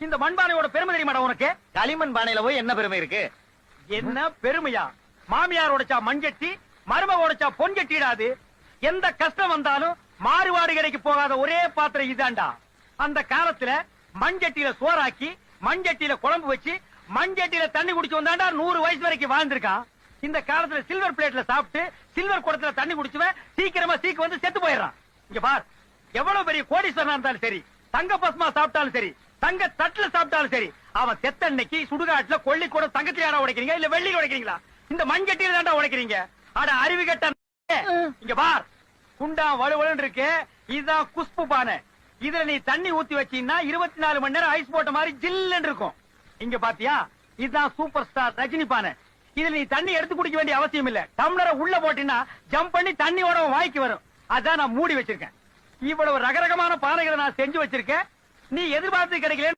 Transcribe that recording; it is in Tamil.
இந்த மண்பானையோட பெருமை தெரியுமாடா உனக்கு? களிமண் பானையில போய் என்ன பெருமை இருக்கு? என்ன பெருமையா? மாமியார் உடைச்சா மண்சட்டி, மருமக உடைச்சா பொன் சட்டிடாது. எந்த கஷ்டம் வந்தாலும் மாறுவாடு கடைக்கு போகாத ஒரே பாத்திரம் இதாண்டா. அந்த காலத்துல மண்சட்டியில சோறாக்கி, மண்சட்டியில குழம்பு வச்சு, மண்சட்டியில தண்ணி குடிச்சு வந்தாண்டா 100 வயசு வரைக்கும் வாழ்ந்திருக்கான். இந்த காலத்துல சில்வர் பிளேட்ல சாப்பிட்டு சில்வர் குடத்துல தண்ணி குடிச்சுவன் சீக்கிரமா சீக்கு வந்து செத்து போயிடுறான். இங்க பார், எவ்வளவு பெரிய கோடீஸ்வரனா இருந்தாலும் சரி, தங்க பஸ்மா சாப்பிட்டாலும் சரி, தங்க தட்டுல சாப்பிட்டாலும் சரி, அவன் செத்த அன்னைக்கு சுடுகாட்டுல கொள்ளி கூட தங்கத்திலாடா உடைக்கிறீங்க, இல்ல வெள்ளியில உடைக்கிறீங்களா? இந்த மண்சட்டியில தாண்டா உடைக்கிறீங்க. அட அறிவு கட்ட. இங்க பார், குண்டா வலுவலன்னு இருக்கு. இதுதான் குஸ்பு பானை. இதுல நீ தண்ணி ஊத்தி வச்சீங்கன்னா 24 மணி நேரம் ஐஸ் போட்ட மாதிரி ஜில்லுன்னு இருக்கும். இங்க பாத்தியா, இதுதான் சூப்பர் ஸ்டார் ரஜினி பானை. இதுல நீ தண்ணி எடுத்து குடிக்க வேண்டிய அவசியம் இல்ல. டம்ளரை உள்ள போட்டீங்கன்னா ஜம்ப் பண்ணி தண்ணியோட வாய்க்கு வரும். அதான் நான் மூடி வச்சிருக்கேன். இவ்வளவு ரகரகமான பானைகளை நான் செஞ்சு வச்சிருக்கேன். நீ எதிர்பார்த்து கிடைக்கல.